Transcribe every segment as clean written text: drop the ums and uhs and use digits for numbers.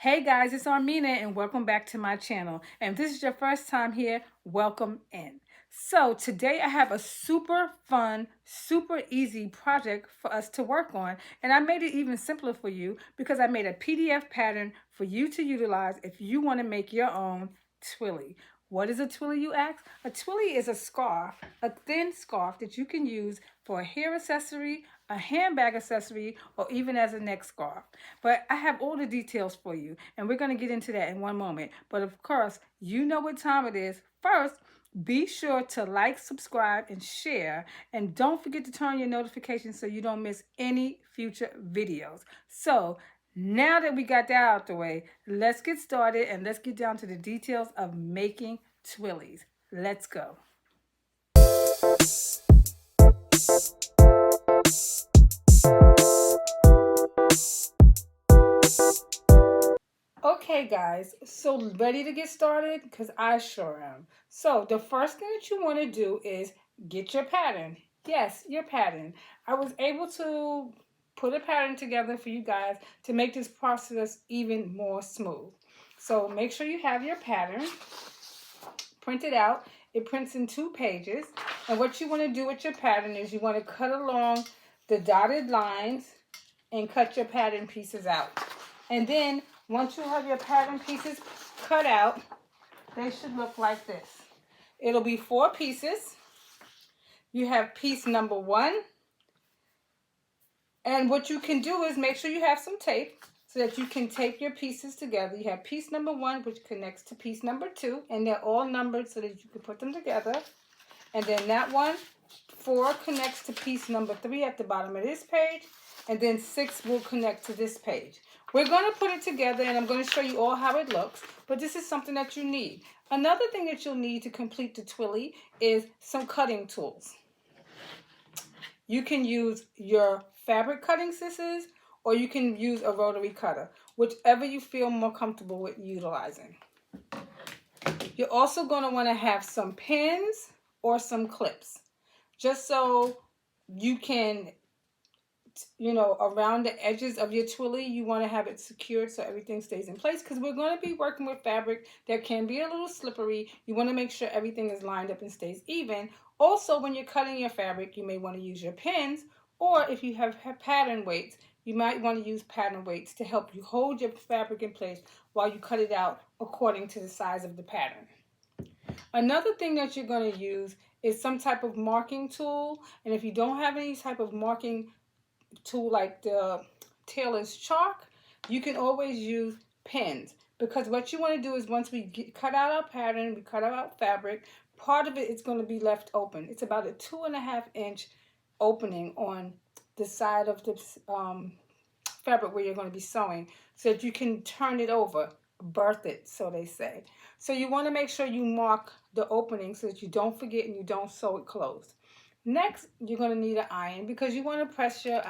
Hey guys, it's Armina and welcome back to my channel. And if this is your first time here, welcome in. So today I have a super fun, super easy project for us to work on. And I made it even simpler for you because I made a PDF pattern for you to utilize if you want to make your own twillie. What is a twillie, you ask? A twillie is a scarf, a thin scarf that you can use for a hair accessory, a handbag accessory, or even as a neck scarf. But I have all the details for you, and we're going to get into that in one moment. But of course, you know what time it is. First, be sure to like, subscribe, and share. And don't forget to turn on your notifications so you don't miss any future videos. So now that we got that out the way, let's get started and let's get down to the details of making twillies. Let's go. Okay guys, so ready to get started? Because I sure am. So the first thing that you want to do is get your pattern. Yes, your pattern. I was able to put a pattern together for you guys to make this process even more smooth. So make sure you have your pattern. Print it out. It prints in 2 pages. And what you want to do with your pattern is you want to cut along the dotted lines and cut your pattern pieces out. And then once you have your pattern pieces cut out, they should look like this. It'll be 4 pieces. You have piece number 1. And what you can do is make sure you have some tape so that you can tape your pieces together. You have piece number 1, which connects to piece number 2, and they're all numbered so that you can put them together. And then that one, 4 connects to piece number 3 at the bottom of this page, and then 6 will connect to this page. We're going to put it together, and I'm going to show you all how it looks, but this is something that you need. Another thing that you'll need to complete the twillie is some cutting tools. You can use your fabric cutting scissors, or you can use a rotary cutter, whichever you feel more comfortable with utilizing. You're also going to want to have some pins or some clips, just so you can, around the edges of your twillie, you want to have it secured so everything stays in place, because we're going to be working with fabric that can be a little slippery. You want to make sure everything is lined up and stays even. Also, when you're cutting your fabric, you may want to use your pins, or if you have pattern weights, you might want to use pattern weights to help you hold your fabric in place while you cut it out according to the size of the pattern. Another thing that you're going to use is some type of marking tool, and if you don't have any type of marking tool like the Tailors chalk, you can always use pins, because what you want to do is once we cut out our pattern, we cut out our fabric, part of it is going to be left open. It's about a 2.5 inch opening on the side of the fabric where you're going to be sewing, so that you can turn it over, birth it, so they say. So you want to make sure you mark the opening so that you don't forget and you don't sew it closed. Next, you're going to need an iron, because you want to press your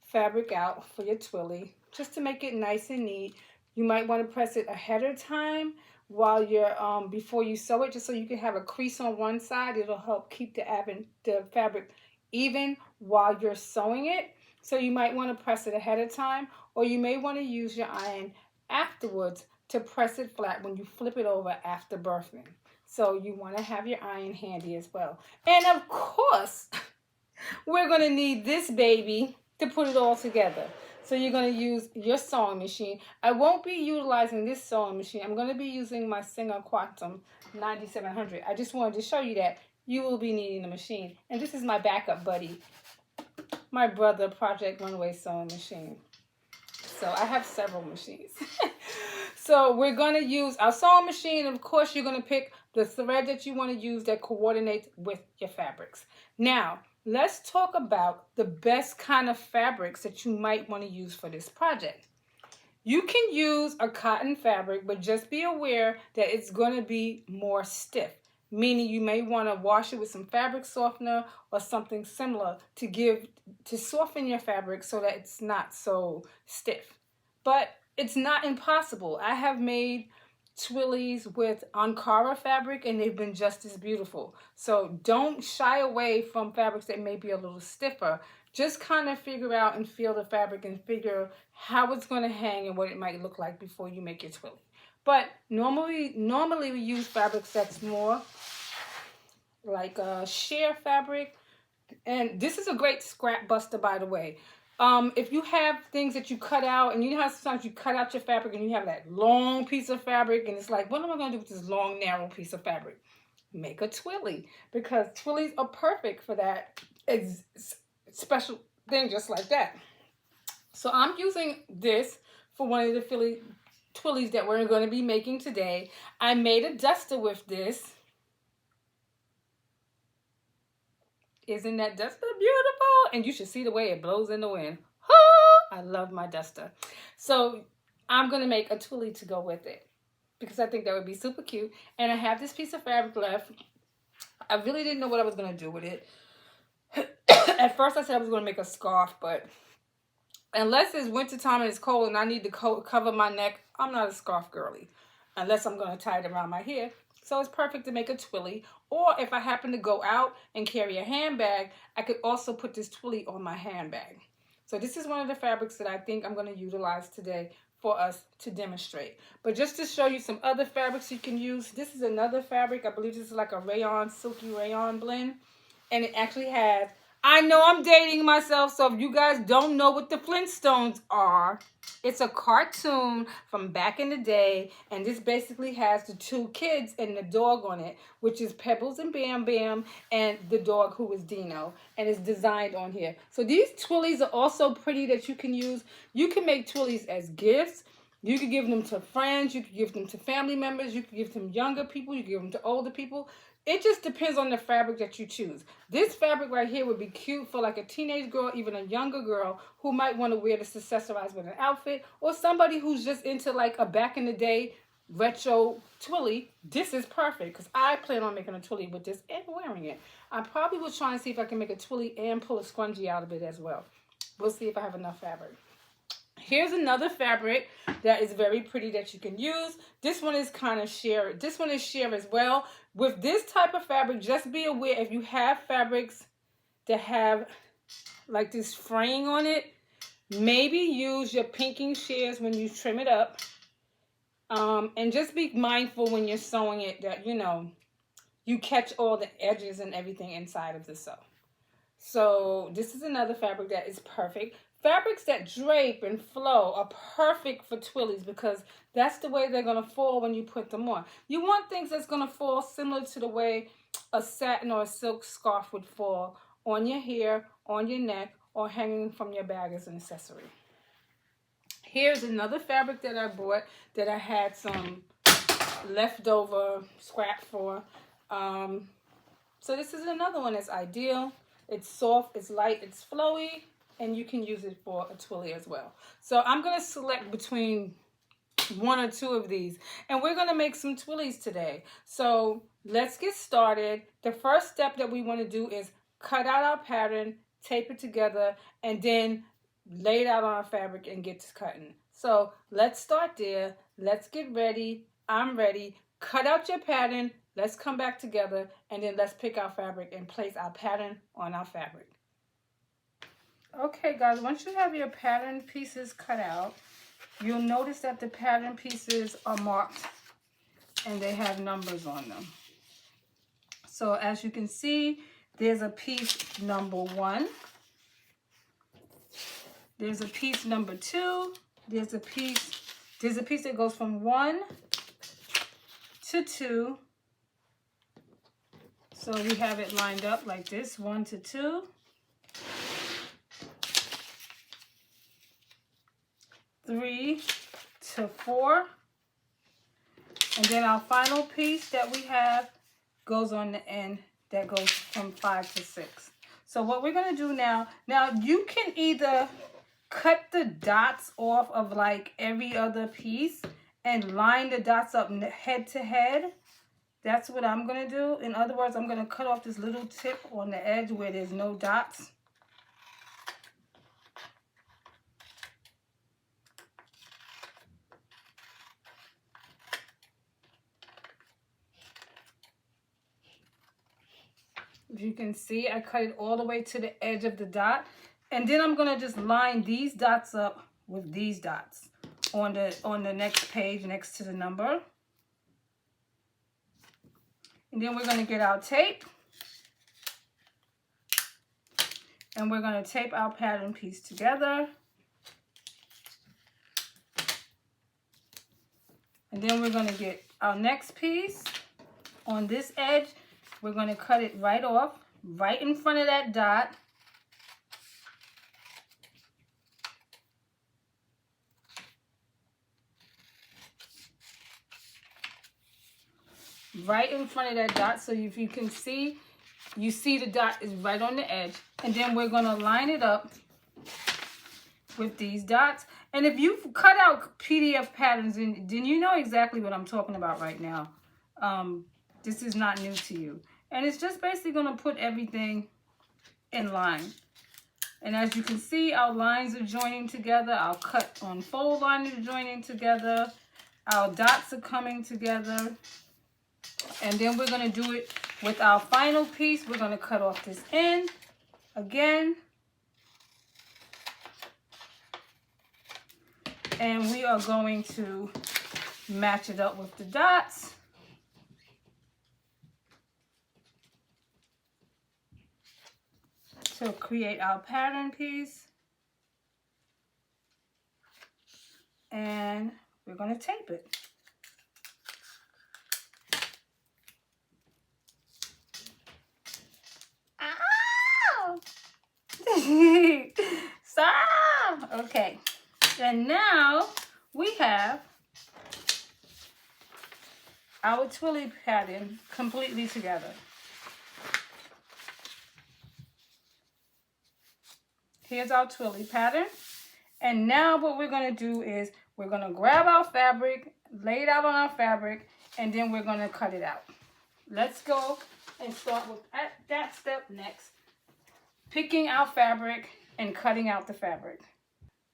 fabric out for your twillie just to make it nice and neat. You might want to press it ahead of time while you're before you sew it, just so you can have a crease on one side. It'll help keep the fabric even while you're sewing it. So you might want to press it ahead of time, or you may want to use your iron afterwards to press it flat when you flip it over after birthing. So you want to have your iron handy as well. And of course, we're going to need this baby to put it all together. So you're going to use your sewing machine. I won't be utilizing this sewing machine. I'm going to be using my Singer Quantum 9700. I just wanted to show you that you will be needing the machine. And this is my backup buddy, my brother Project Runway sewing machine. So I have several machines. So we're going to use our sewing machine. Of course, you're going to pick the thread that you want to use that coordinates with your fabrics. Now, let's talk about the best kind of fabrics that you might want to use for this project. You can use a cotton fabric, but just be aware that it's going to be more stiff, meaning you may want to wash it with some fabric softener or something similar to soften your fabric so that it's not so stiff. But it's not impossible. I have made twillies with Ankara fabric, and they've been just as beautiful. So don't shy away from fabrics that may be a little stiffer Just kind of figure out and feel the fabric and figure how it's going to hang and what it might look like before you make your twillie. But normally we use fabrics that's more like a sheer fabric. And this is a great scrap buster, by the way. If you have things that you cut out, and you know how sometimes you cut out your fabric and you have that long piece of fabric, and it's like, what am I going to do with this long, narrow piece of fabric? Make a twillie, because twillies are perfect for that special thing, just like that. So I'm using this for one of the twillies that we're going to be making today. I made a duster with this. Isn't that duster beautiful? And you should see the way it blows in the wind. I love my duster. So I'm going to make a twillie to go with it, because I think that would be super cute. And I have this piece of fabric left. I really didn't know what I was going to do with it. At first I said I was going to make a scarf, but unless it's wintertime and it's cold and I need to cover my neck, I'm not a scarf girly. Unless I'm going to tie it around my hair. So it's perfect to make a twillie. Or if I happen to go out and carry a handbag, I could also put this twillie on my handbag. So this is one of the fabrics that I think I'm going to utilize today for us to demonstrate. But just to show you some other fabrics you can use, this is another fabric. I believe this is like a rayon, silky rayon blend. And it actually has, I know I'm dating myself, so if you guys don't know what the Flintstones are, it's a cartoon from back in the day, and this basically has the two kids and the dog on it, which is Pebbles and Bam Bam, and the dog who is Dino, and it's designed on here. So these twillies are also pretty that you can use. You can make twillies as gifts. You could give them to friends. You could give them to family members. You could give them to younger people. You could give them to older people. It just depends on the fabric that you choose. This fabric right here would be cute for like a teenage girl, even a younger girl who might want to wear this accessorized with an outfit, or somebody who's just into like a back in the day retro twillie. This is perfect, because I plan on making a twillie with this and wearing it. I probably will try and see if I can make a twillie and pull a scrunchie out of it as well. We'll see if I have enough fabric. Here's another fabric that is very pretty that you can use. This one is kind of sheer. This one is sheer as well. With this type of fabric, just be aware if you have fabrics that have like this fraying on it, maybe use your pinking shears when you trim it up. And just be mindful when you're sewing it that, you know, you catch all the edges and everything inside of the sew. So this is another fabric that is perfect. Fabrics that drape and flow are perfect for twillies, because that's the way they're going to fall when you put them on. You want things that's going to fall similar to the way a satin or a silk scarf would fall on your hair, on your neck, or hanging from your bag as an accessory. Here's another fabric that I bought that I had some leftover scrap for. So this is another one that's ideal. It's soft, it's light, it's flowy, and you can use it for a twillie as well. So I'm going to select between one or two of these, and we're going to make some twillies today. So let's get started. The first step that we want to do is cut out our pattern, tape it together, and then lay it out on our fabric and get to cutting. So let's start there. Let's get ready. I'm ready. Cut out your pattern. Let's come back together, and then let's pick our fabric and place our pattern on our fabric. Okay, guys, once you have your pattern pieces cut out, you'll notice that the pattern pieces are marked and they have numbers on them. So as you can see, there's a piece number 1. There's a piece number 2. There's a piece that goes from 1 to 2. So we have it lined up like this, 1 to 2. 3 to 4, and then our final piece that we have goes on the end, that goes from 5 to 6. So what we're going to do now you can either cut the dots off of like every other piece and line the dots up head to head. That's what I'm going to do. In other words, I'm going to cut off this little tip on the edge where there's no dots. If you can see, I cut it all the way to the edge of the dot. And then I'm gonna just line these dots up with these dots on the next page next to the number. And then we're gonna get our tape. And we're gonna tape our pattern piece together. And then we're gonna get our next piece on this edge. We're gonna cut it right off, right in front of that dot. Right in front of that dot, so if you can see, you see the dot is right on the edge. And then we're gonna line it up with these dots. And if you've cut out PDF patterns, then you know exactly what I'm talking about right now. This is not new to you. And it's just basically gonna put everything in line. And as you can see, our lines are joining together. Our cut on fold line is joining together. Our dots are coming together. And then we're going to do it with our final piece. We're going to cut off this end again. And we are going to match it up with the dots. To create our pattern piece. And we're going to tape it. Stop! Okay, and now we have our twillie pattern completely together. Here's our twillie pattern. And now what we're going to do is we're going to grab our fabric, lay it out on our fabric, and then we're going to cut it out. Let's go and start with that step next. Picking our fabric and cutting out the fabric.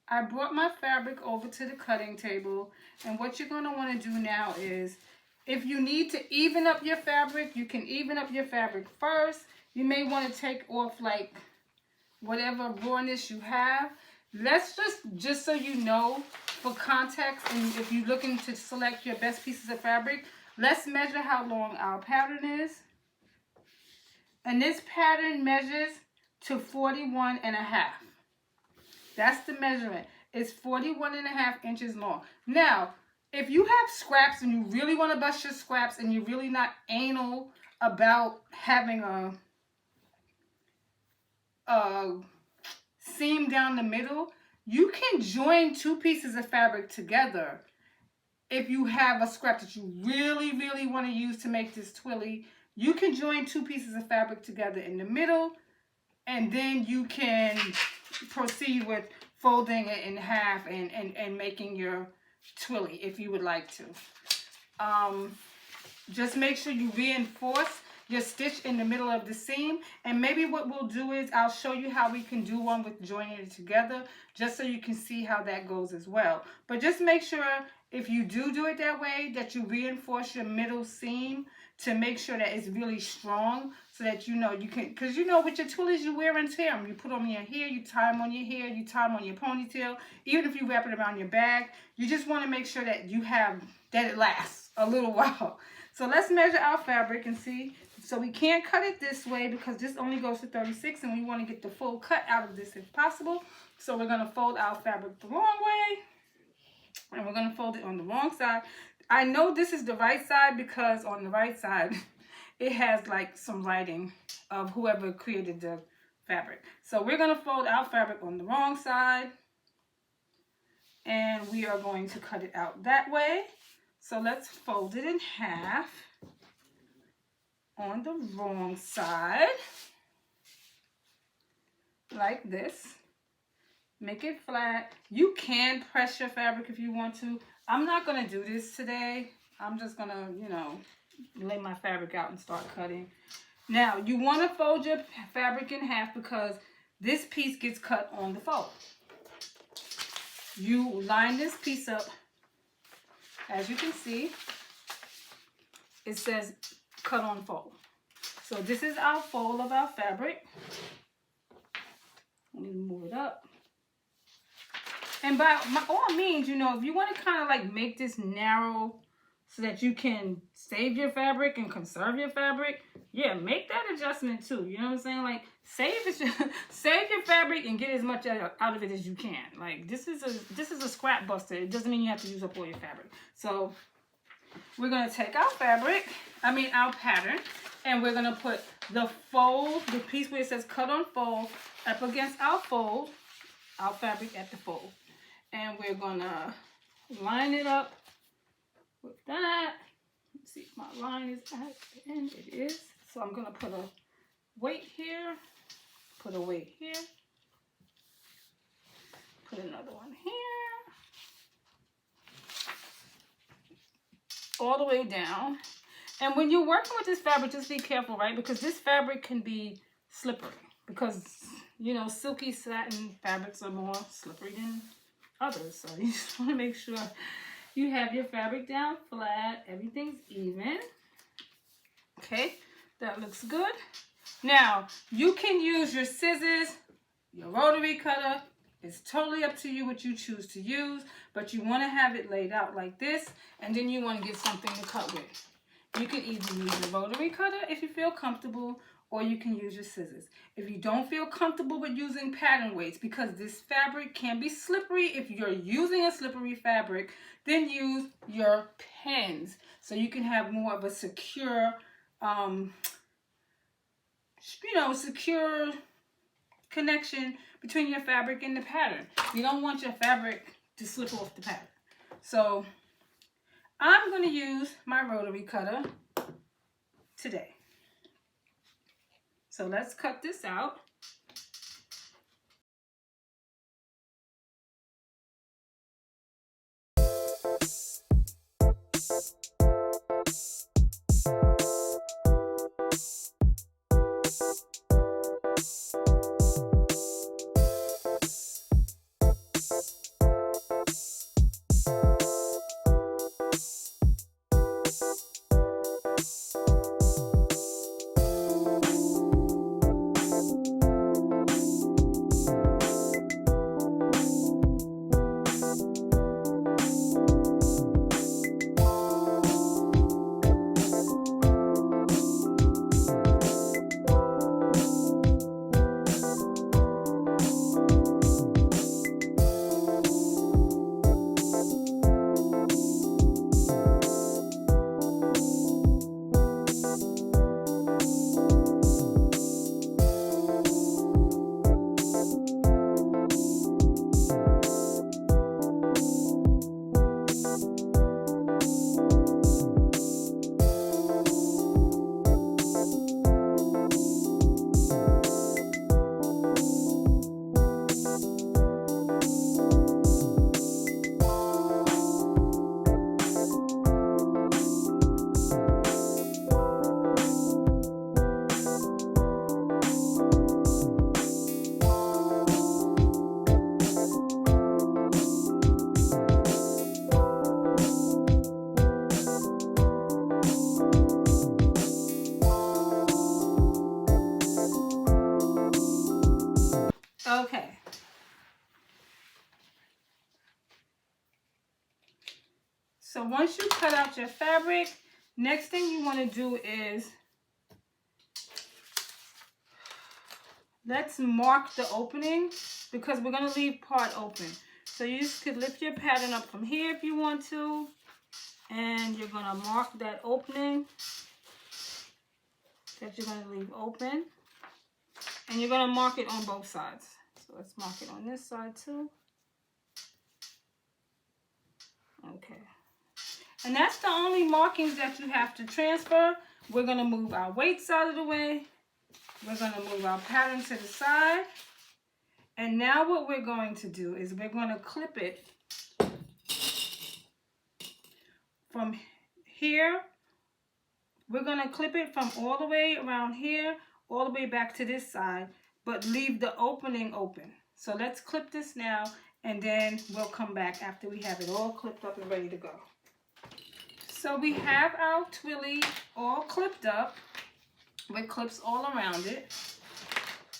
I brought my fabric over to the cutting table, and what you're going to want to do now is, if you need to even up your fabric, you can even up your fabric first. You may want to take off like whatever rawness you have. Let's just so you know, for context, and if you're looking to select your best pieces of fabric, let's measure how long our pattern is. And this pattern measures to 41.5. That's the measurement. It's 41.5 inches long. Now, if you have scraps and you really want to bust your scraps and you're really not anal about having a seam down the middle, you can join two pieces of fabric together. If you have a scrap that you really, really want to use to make this twillie, you can join two pieces of fabric together in the middle, and then you can proceed with folding it in half and making your twillie if you would like to. Just make sure you reinforce your stitch in the middle of the seam, and maybe what we'll do is I'll show you how we can do one with joining it together, just so you can see how that goes as well. But just make sure if you do it that way, that you reinforce your middle seam to make sure that it's really strong, so that you know you can, because you know with your twillies you wear and tear them. You put them in your hair, you tie them on your hair, you tie them on your ponytail, even if you wrap it around your bag. You just want to make sure that you have, that it lasts a little while. So let's measure our fabric and see. So we can't cut it this way because this only goes to 36, and we want to get the full cut out of this if possible. So we're going to fold our fabric the wrong way, and we're going to fold it on the wrong side. I know this is the right side because on the right side it has like some writing of whoever created the fabric. So we're going to fold our fabric on the wrong side, and we are going to cut it out that way. So let's fold it in half on the wrong side, like this. Make it flat. You can press your fabric if you want to. I'm not going to do this today. I'm just going to, you know, lay my fabric out and start cutting. Now, you want to fold your fabric in half because this piece gets cut on the fold. You line this piece up. As you can see, it says cut on fold. So this is our fold of our fabric. Let me move it up. And by all means, you know, if you want to kind of like make this narrow so that you can save your fabric and conserve your fabric, yeah, make that adjustment too. You know what I'm saying? Like save your fabric and get as much out of it as you can. Like this is a scrap buster. It doesn't mean you have to use up all your fabric. So we're gonna take our our pattern, and we're gonna put the fold, the piece where it says cut on fold, up against our fold, our fabric at the fold. And we're gonna line it up with that. Let's see if my line is at the end. It is. So I'm gonna put a weight here, put a weight here, put another one here, all the way down. And when you're working with this fabric, just be careful, right? Because this fabric can be slippery because, you know, silky satin fabrics are more slippery than others. So you just want to make sure you have your fabric down flat, everything's even. Okay, that looks good. Now you can use your scissors, your rotary cutter. It's totally up to you what you choose to use, but you want to have it laid out like this, and then you want to get something to cut with. You can either use your rotary cutter if you feel comfortable, or you can use your scissors. If you don't feel comfortable with using pattern weights, because this fabric can be slippery if you're using a slippery fabric, then use your pens so you can have more of a secure, secure connection between your fabric and the pattern. You don't want your fabric to slip off the pattern. So I'm going to use my rotary cutter today. So let's cut this out. Okay. So once you cut out your fabric, next thing you want to do is let's mark the opening, because we're going to leave part open. So you could lift your pattern up from here if you want to, and you're going to mark that opening that you're going to leave open, and you're going to mark it on both sides. So let's mark it on this side too. Okay. And that's the only markings that you have to transfer. We're going to move our weights out of the way. We're going to move our pattern to the side. And now what we're going to do is we're going to clip it from here. We're going to clip it from all the way around here, all the way back to this side, but leave the opening open. So let's clip this now, and then we'll come back after we have it all clipped up and ready to go. So we have our twillie all clipped up with clips all around it.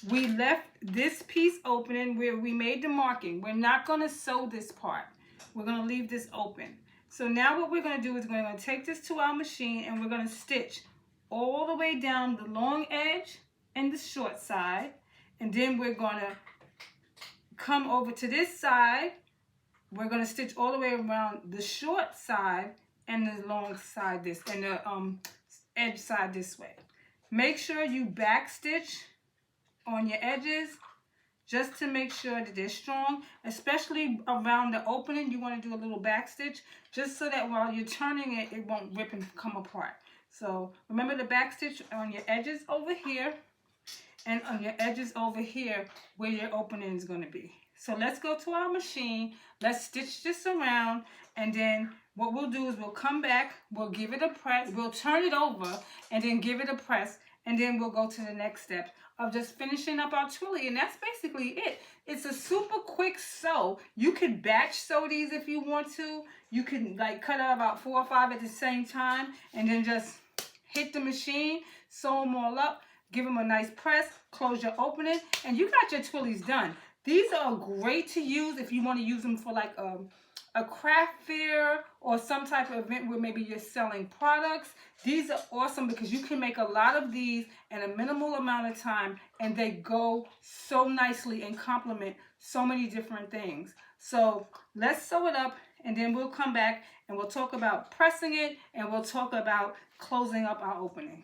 we left this piece opening where we made the marking. We're not going to sew this part. We're going to leave this open. So now what we're going to do is we're going to take this to our machine and we're going to stitch all the way down the long edge and the short side. And then we're going to come over to this side. We're going to stitch all the way around the short side and the long side this, and the edge side this way. Make sure you back stitch on your edges just to make sure that they're strong, especially around the opening. You want to do a little back stitch just so that while you're turning it, it won't rip and come apart. So remember the back stitch on your edges over here and on your edges over here where your opening is going to be. So let's go to our machine. Let's stitch this around, and then what we'll do is we'll come back, we'll give it a press, we'll turn it over, and then give it a press, and then we'll go to the next step of just finishing up our twillie, and that's basically it. It's a super quick sew. You could batch sew these if you want to. You can like cut out about 4 or 5 at the same time, and then just hit the machine, sew them all up, give them a nice press, close your opening, and you got your twillies done. These are great to use if you want to use them for like a craft fair or some type of event where maybe you're selling products. These are awesome because you can make a lot of these in a minimal amount of time, and they go so nicely and complement so many different things. So let's sew it up, and then we'll come back and we'll talk about pressing it, and we'll talk about closing up our opening.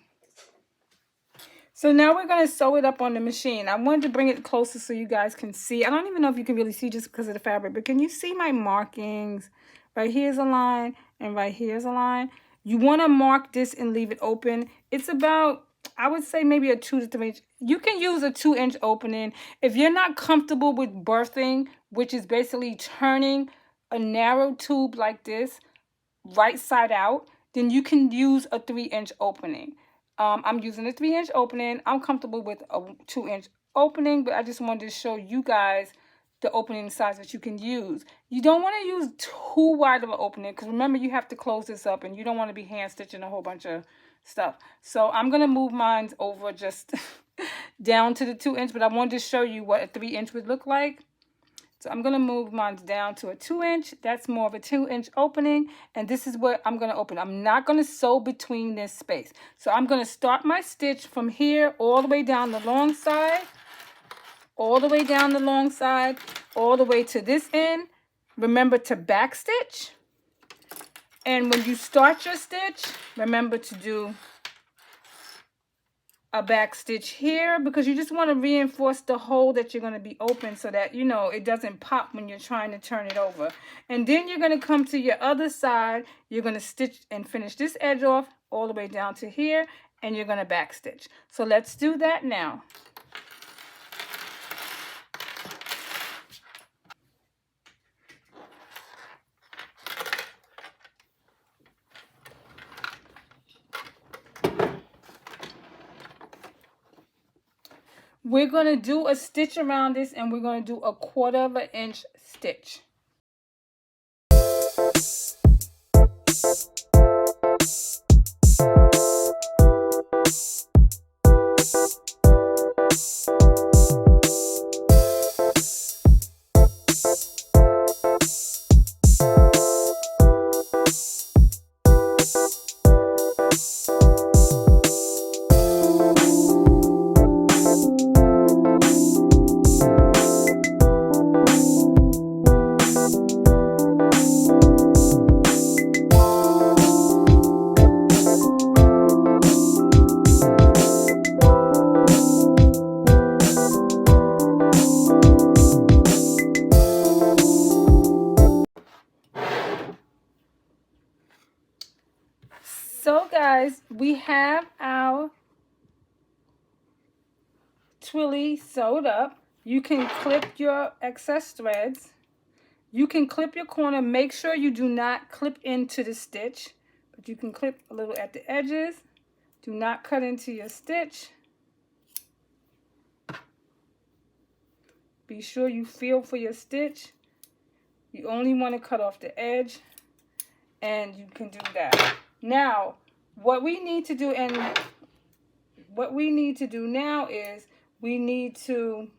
So now we're going to sew it up on the machine. I wanted to bring it closer so you guys can see. I don't even know if you can really see just because of the fabric, but can you see my markings? Right here's a line, and right here's a line. You want to mark this and leave it open. It's about, I would say maybe a 2 to 3 inch. You can use a 2-inch opening. If you're not comfortable with birthing, which is basically turning a narrow tube like this right side out, then you can use a 3-inch opening. I'm using a 3-inch opening. I'm comfortable with a 2-inch opening, but I just wanted to show you guys the opening size that you can use. You don't want to use too wide of an opening because remember you have to close this up and you don't want to be hand stitching a whole bunch of stuff. So I'm going to move mine over just down to the 2-inch, but I wanted to show you what a 3-inch would look like. So I'm going to move mine down to a 2-inch. That's more of a 2-inch opening. And this is what I'm going to open. I'm not going to sew between this space. So I'm going to start my stitch from here all the way down the long side. All the way down the long side. All the way to this end. Remember to back stitch. And when you start your stitch, remember to do a back stitch here because you just want to reinforce the hole that you're going to be open so that, you know, it doesn't pop when you're trying to turn it over. And then you're going to come to your other side. You're going to stitch and finish this edge off all the way down to here, and you're going to back stitch. So let's do that now. We're going to do a stitch around this, and we're going to do a 1/4 inch stitch. So guys, we have our twillie sewed up. You can clip your excess threads. You can clip your corner. Make sure you do not clip into the stitch, but you can clip a little at the edges. Do not cut into your stitch. Be sure you feel for your stitch. You only want to cut off the edge, and you can do that. Now, what we need to do now is we need to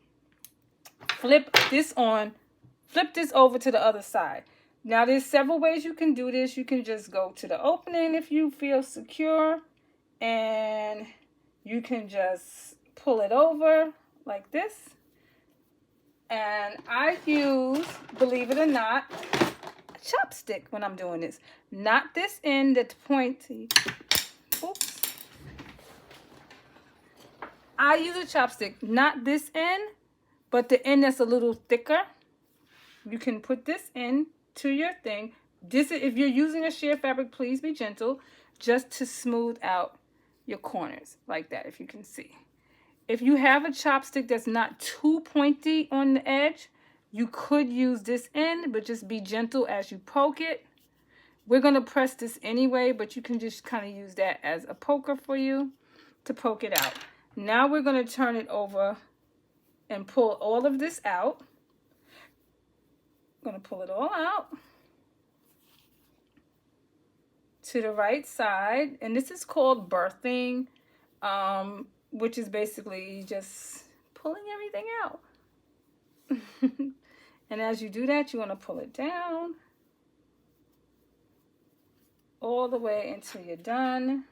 flip this over to the other side. Now there's several ways you can do this. You can just go to the opening if you feel secure, and you can just pull it over like this. And I use, believe it or not, a chopstick when I'm doing this. Not this end that's pointy. Oops. I use a chopstick, not this end, but the end that's a little thicker. You can put this in to your thing. This is, if you're using a sheer fabric, please be gentle, just to smooth out your corners like that, if you can see. If you have a chopstick that's not too pointy on the edge, you could use this end, but just be gentle as you poke it. We're going to press this anyway, but you can just kind of use that as a poker for you to poke it out. Now we're going to turn it over and pull all of this out. I'm going to pull it all out to the right side. And this is called birthing, which is basically just pulling everything out. And as you do that, you want to pull it down all the way until you're done.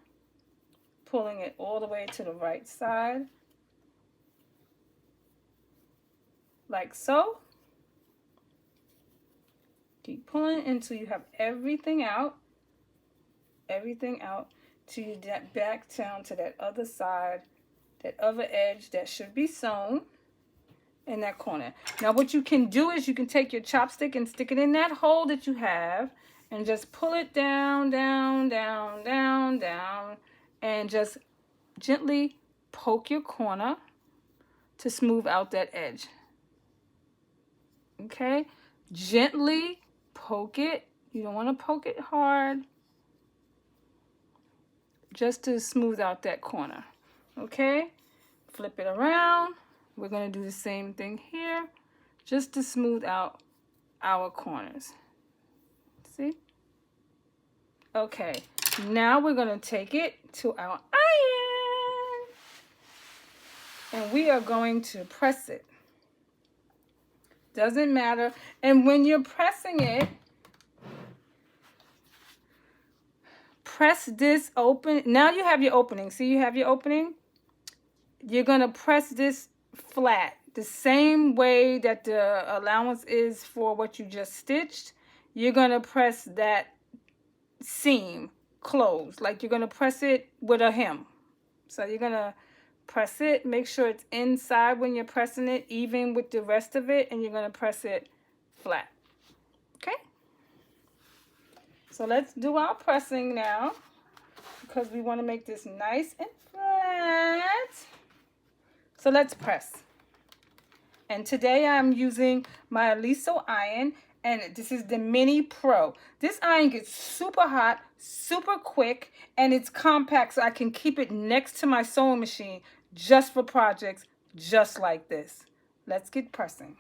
Pulling it all the way to the right side. Like so. Keep pulling until you have everything out. Everything out till you get back down to that other side, that other edge that should be sewn in that corner. Now what you can do is you can take your chopstick and stick it in that hole that you have and just pull it down, down, down, down, down, and just gently poke your corner to smooth out that edge. Okay? Gently poke it. You don't want to poke it hard. Just to smooth out that corner. Okay? Flip it around. We're going to do the same thing here. Just to smooth out our corners. See? Okay. Now we're going to take it to our iron. And we are going to press it. Doesn't matter. And when you're pressing it, press this open. Now you have your opening. See, you have your opening? You're going to press this flat. The same way that the allowance is for what you just stitched. You're going to press that seam closed. Like you're going to press it with a hem. So you're going to press it. Make sure it's inside when you're pressing it, even with the rest of it. And you're going to press it flat. Okay? So let's do our pressing now, because we want to make this nice and flat. So let's press. And today I'm using my Aliso iron, and this is the Mini Pro. This iron gets super hot, super quick, and it's compact, so I can keep it next to my sewing machine just for projects just like this. Let's get pressing.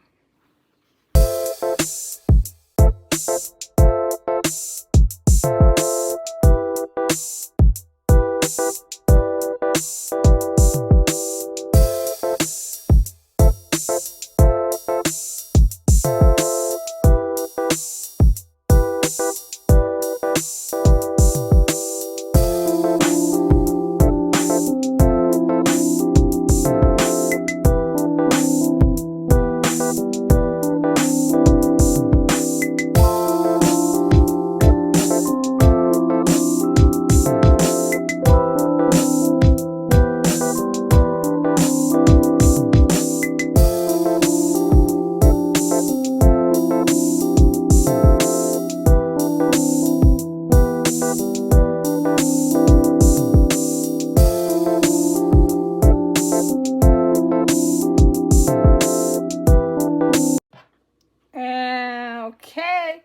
Okay,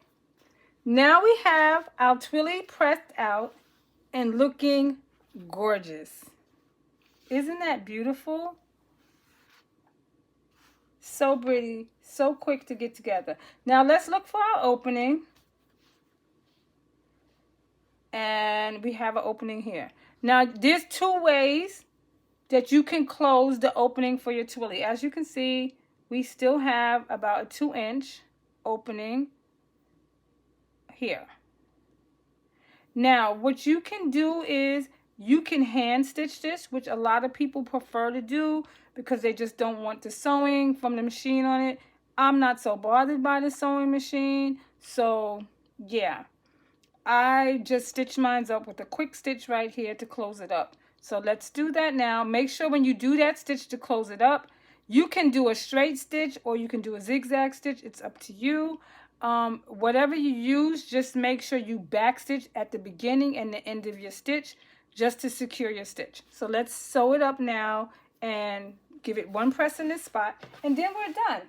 now we have our twillie pressed out and looking gorgeous. Isn't that beautiful? So pretty, so quick to get together. Now let's look for our opening. And we have an opening here. Now there's two ways that you can close the opening for your twillie. As you can see, we still have about a 2-inch opening here. Now, what you can do is you can hand stitch this, which a lot of people prefer to do because they just don't want the sewing from the machine on it. I'm not so bothered by the sewing machine, so yeah. I just stitch mine up with a quick stitch right here to close it up. So let's do that now. Make sure when you do that stitch to close it up, you can do a straight stitch or you can do a zigzag stitch. It's up to you. Whatever you use, just make sure you back stitch at the beginning and the end of your stitch just to secure your stitch. So let's sew it up now and give it one press in this spot, and then we're done.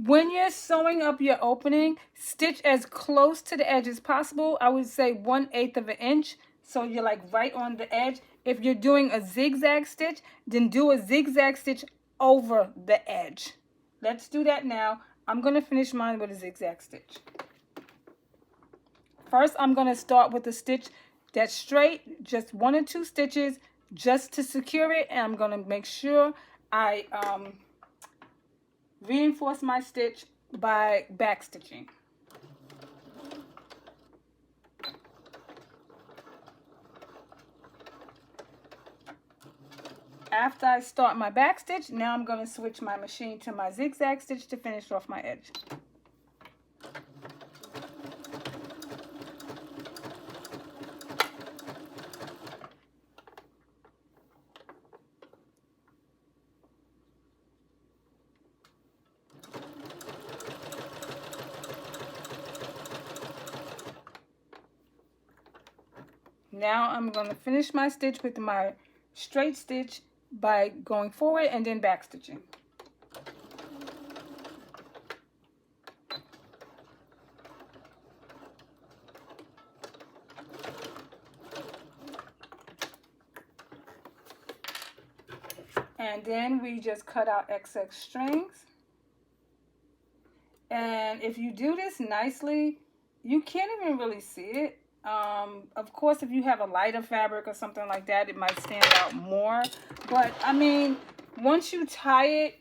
When you're sewing up your opening, stitch as close to the edge as possible. I would say 1/8 of an inch, so you're like right on the edge. If you're doing a zigzag stitch, then do a zigzag stitch over the edge. Let's do that now. I'm going to finish mine with a zigzag stitch. First, I'm going to start with a stitch that's straight, just 1 or 2 stitches just to secure it, and I'm going to make sure I reinforce my stitch by back stitching. After I start my back stitch, now I'm going to switch my machine to my zigzag stitch to finish off my edge. Now I'm going to finish my stitch with my straight stitch by going forward and then back stitching. And then we just cut out excess strings. And if you do this nicely, you can't even really see it. Of course, if you have a lighter fabric or something like that, it might stand out more. But I mean, once you tie it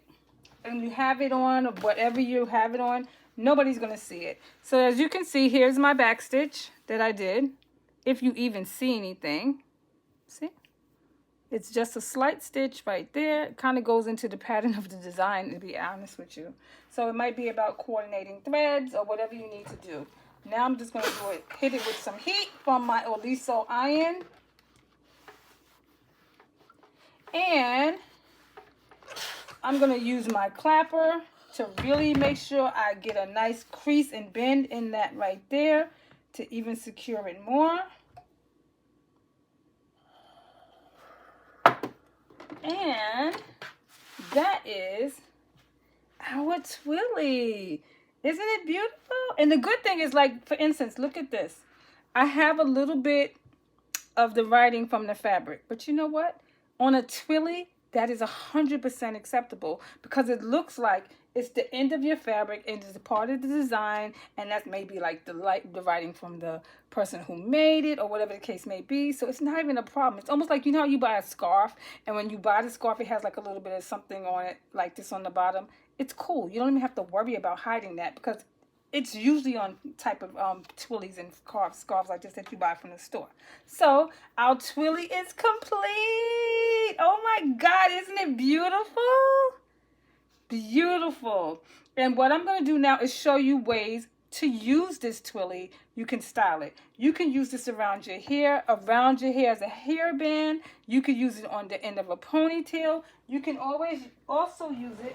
and you have it on, or whatever you have it on, nobody's gonna see it. So as you can see, here's my back stitch that I did. If you even see anything, see? It's just a slight stitch right there. It kind of goes into the pattern of the design, to be honest with you. So it might be about coordinating threads or whatever you need to do. Now I'm just going to do it, hit it with some heat from my Oliso iron. And I'm going to use my clapper to really make sure I get a nice crease and bend in that right there to even secure it more. And that is our twillie. Isn't it beautiful? And the good thing is, like, for instance, look at this. I have a little bit of the writing from the fabric. But you know what? On a twillie, that is 100% acceptable because it looks like it's the end of your fabric and it's a part of the design, and that's maybe like the writing from the person who made it or whatever the case may be. So it's not even a problem. It's almost like, you know how you buy a scarf, and when you buy the scarf, it has like a little bit of something on it like this on the bottom. It's cool. You don't even have to worry about hiding that because it's usually on type of twillies and scarves like this that you buy from the store. So our twillie is complete. Oh my God, isn't it beautiful? Beautiful. And what I'm going to do now is show you ways to use this twillie. You can style it. You can use this around your hair as a hairband. You can use it on the end of a ponytail. You can always also use it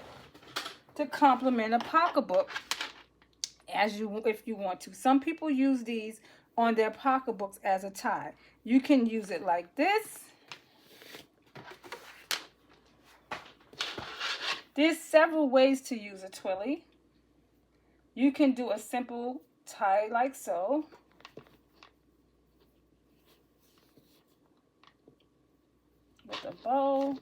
to complement a pocketbook if you want to. Some people use these on their pocketbooks as a tie. You can use it like this. There's several ways to use a twillie. You can do a simple tie it like so. With a bow.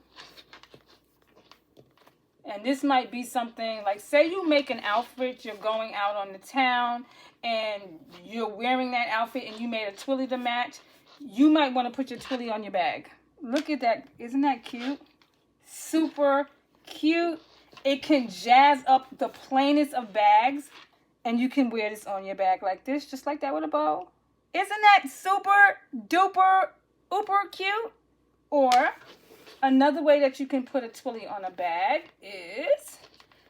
And this might be something like, say you make an outfit, you're going out on the town and you're wearing that outfit and you made a twillie to match. You might want to put your twillie on your bag. Look at that. Isn't that cute? Super cute. It can jazz up the plainest of bags. And you can wear this on your bag like this, just like that with a bow. Isn't that super duper uber cute? Or another way that you can put a twillie on a bag is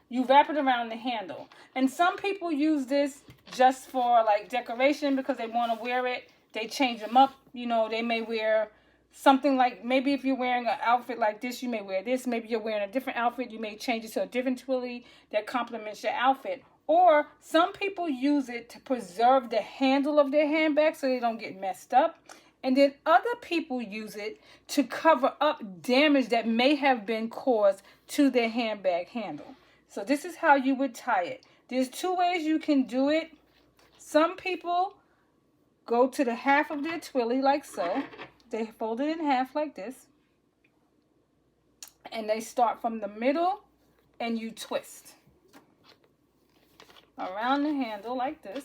you wrap it around the handle. And some people use this just for like decoration because they want to wear it. They change them up. You know, they may wear something like, maybe if you're wearing an outfit like this, you may wear this. Maybe you're wearing a different outfit. You may change it to a different twillie that complements your outfit. Or some people use it to preserve the handle of their handbag so they don't get messed up. And then other people use it to cover up damage that may have been caused to their handbag handle. So this is how you would tie it. There's two ways you can do it. Some people go to the half of their twillie like so. They fold it in half like this. And they start from the middle and you twist around the handle like this.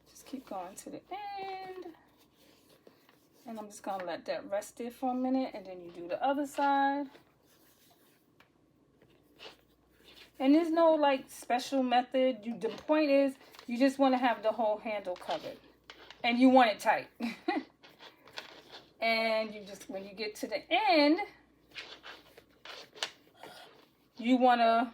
Just keep going to the end. And I'm just going to let that rest there for a minute, and then you do the other side. And there's no like special method. The point is you just want to have the whole handle covered. And you want it tight. And you just, when you get to the end, you want to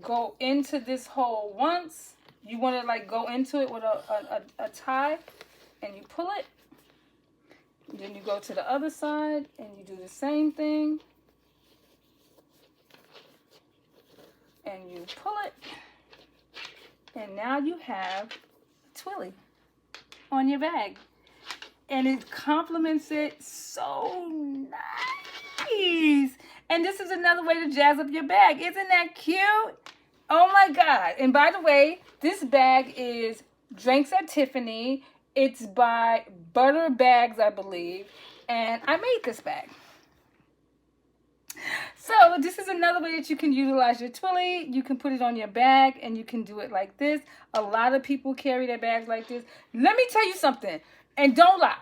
go into this hole once. You want to like go into it with a tie, and you pull it. And then you go to the other side and you do the same thing. And you pull it. And now you have a twillie on your bag. And it complements it so nice. And this is another way to jazz up your bag. Isn't that cute? Oh my God. And by the way, this bag is Drinks at Tiffany. It's by Butter Bags, I believe. And I made this bag. So this is another way that you can utilize your twillie. You can put it on your bag and you can do it like this. A lot of people carry their bags like this. Let me tell you something. And don't lie.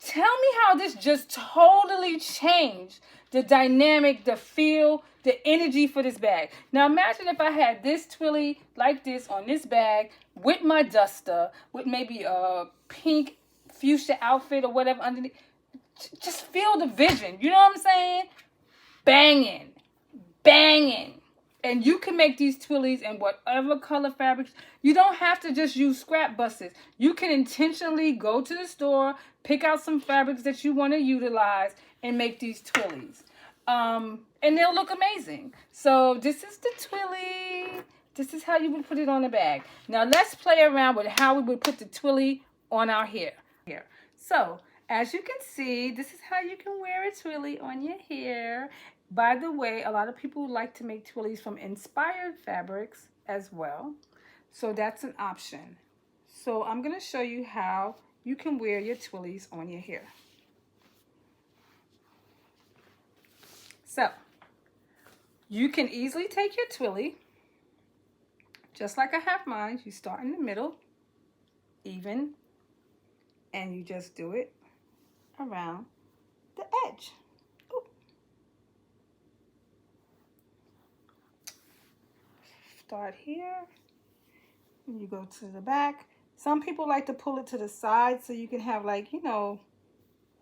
Tell me how this just totally changed the dynamic, the feel, the energy for this bag. Now imagine if I had this twillie like this on this bag with my duster, with maybe a pink fuchsia outfit or whatever underneath. Just feel the vision. You know what I'm saying? Banging. Banging. And you can make these twillies in whatever color fabrics. You don't have to just use scrap buses. You can intentionally go to the store, pick out some fabrics that you want to utilize, and make these twillies. And they'll look amazing. So this is the twillie. This is how you would put it on a bag. Now let's play around with how we would put the twillie on our hair. So as you can see, this is how you can wear a twillie on your hair. By the way, a lot of people like to make twillies from inspired fabrics as well. So that's an option. So I'm going to show you how you can wear your twillies on your hair. So you can easily take your twillie, just like I have mine. You start in the middle, even, and you just do it around the edge. Ooh. Start here, and you go to the back. Some people like to pull it to the side so you can have, like, you know,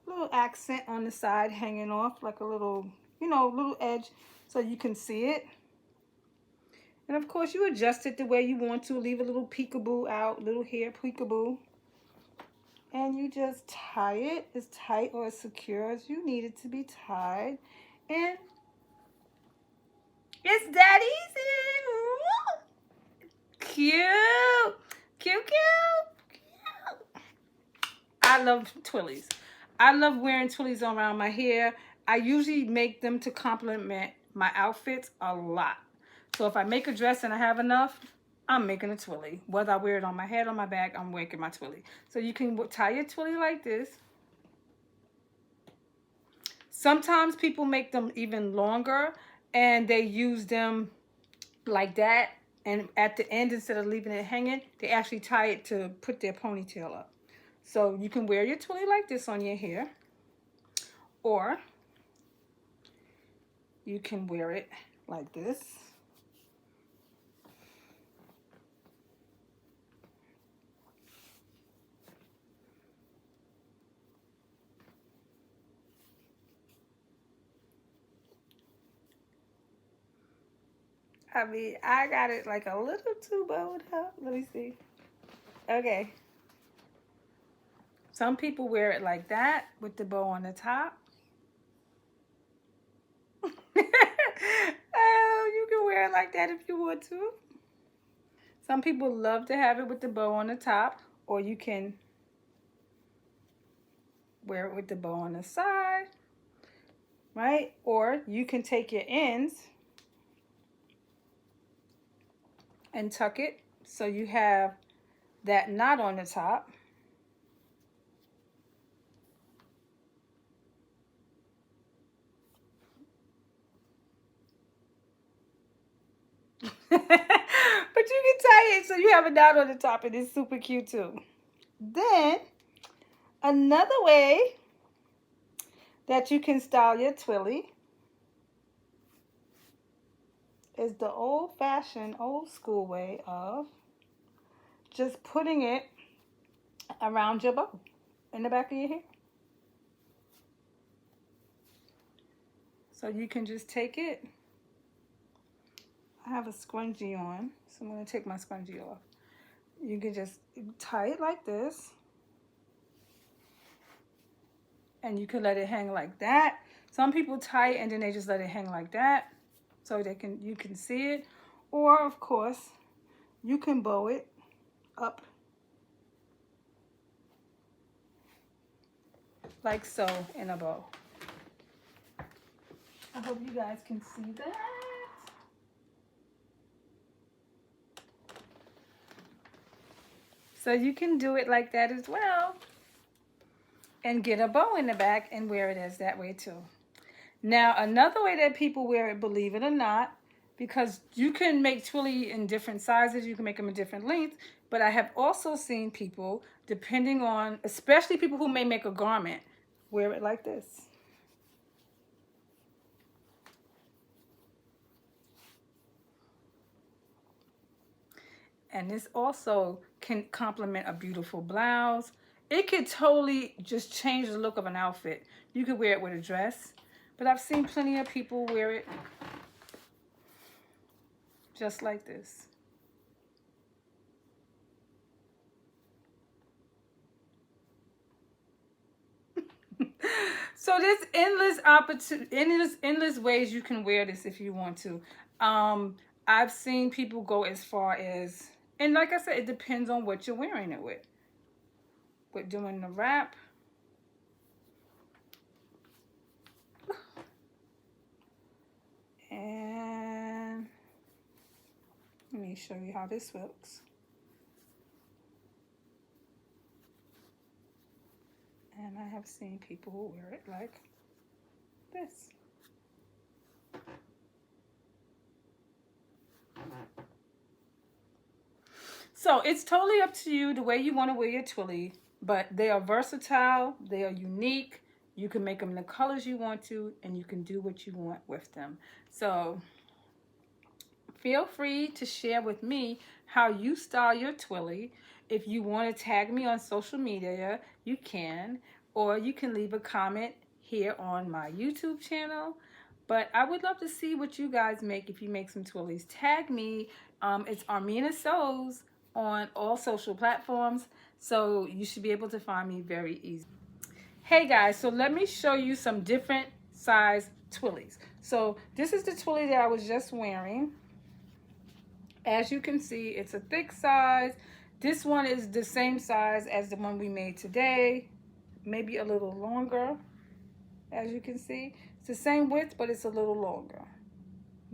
a little accent on the side hanging off, like a little, you know, little edge so you can see it. And of course you adjust it the way you want to. Leave a little peekaboo out, little hair peekaboo. And you just tie it as tight or as secure as you need it to be tied. And it's that easy. Cute. Cute, cute, cute. I love twillies. I love wearing twillies around my hair. I usually make them to complement my outfits a lot. So if I make a dress and I have enough, I'm making a twillie. Whether I wear it on my head or my back, I'm making my twillie. So you can tie your twillie like this. Sometimes people make them even longer and they use them like that. And at the end, instead of leaving it hanging, they actually tie it to put their ponytail up. So you can wear your twillie like this on your hair. Or you can wear it like this. I mean, I got it like a little too bowed up. Let me see. Okay. Some people wear it like that with the bow on the top. Oh, you can wear it like that if you want to. Some people love to have it with the bow on the top, or you can wear it with the bow on the side, right? Or you can take your ends and tuck it so you have that knot on the top. But you can tie it so you have a knot on the top, and it's super cute too. Then another way that you can style your twillie is the old-fashioned, old-school way of just putting it around your bow in the back of your hair. So you can just take it. I have a scrunchie on, so I'm going to take my scrunchie off. You can just tie it like this. And you can let it hang like that. Some people tie it and then they just let it hang like that so you can see it. Or of course, you can bow it up like so in a bow. I hope you guys can see that. So you can do it like that as well. And get a bow in the back and wear it as that way too. Now, another way that people wear it, believe it or not, because you can make twillie in different sizes, you can make them in different lengths, but I have also seen people, depending on, especially people who may make a garment, wear it like this. And this also can complement a beautiful blouse. It could totally just change the look of an outfit. You could wear it with a dress, but I've seen plenty of people wear it just like this. So there's endless ways you can wear this if you want to. I've seen people go as far as, and like I said, it depends on what you're wearing it with. With doing the wrap. And let me show you how this looks. And I have seen people who wear it like this. So it's totally up to you the way you want to wear your twillie, but they are versatile, they are unique. You can make them the colors you want to, and you can do what you want with them. So feel free to share with me how you style your twillie. If you want to tag me on social media, you can, or you can leave a comment here on my YouTube channel. But I would love to see what you guys make if you make some twillies. Tag me. It's Armina Sews on all social platforms, so you should be able to find me very easy. Hey guys, so let me show you some different size twillies. So this is the twillie that I was just wearing. As you can see, it's a thick size. This one is the same size as the one we made today, maybe a little longer. as you can see. It's the same width, but it's a little longer.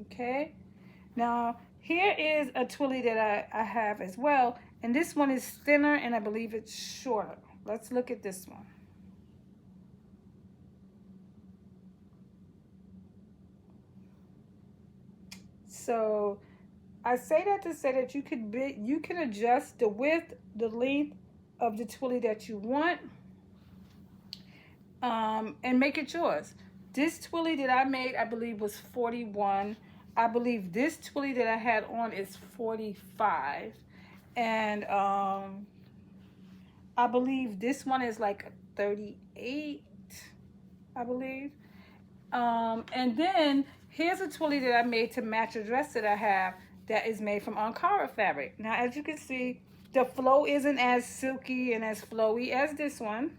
Okay, now here is a twillie that I have as well, and this one is thinner and I believe it's shorter. Let's look at this one. So I say that to say that you can adjust the width, the length of the twillie that you want, and make it yours. This twillie that I made, I believe, was 41. I believe this twillie that I had on is 45. And I believe this one is like 38, I believe. And then here's a twillie that I made to match a dress that I have that is made from Ankara fabric. Now, as you can see, the flow isn't as silky and as flowy as this one,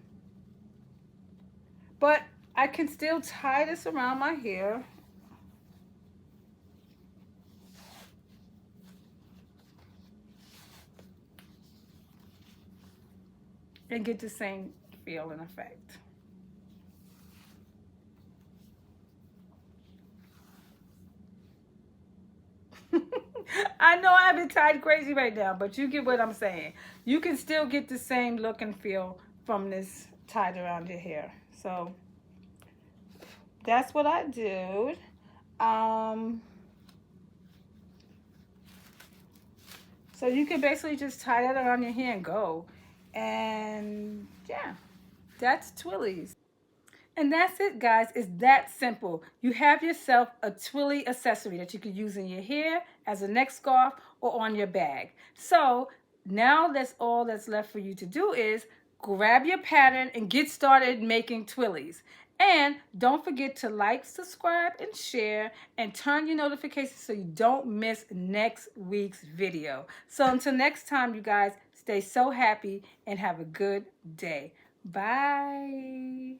but I can still tie this around my hair. And get the same feel and effect. I know I haven't tied crazy right now, but you get what I'm saying. You can still get the same look and feel from this tied around your hair. So that's what I did. So you can basically just tie that around your hair and go. And yeah, that's twillies. And that's it, guys. It's that simple. You have yourself a twillie accessory that you can use in your hair, as a neck scarf, or on your bag. So now that's all that's left for you to do is grab your pattern and get started making twillies. And don't forget to like, subscribe, and share, and turn your notifications so you don't miss next week's video. So until next time, you guys, stay so happy and have a good day. Bye.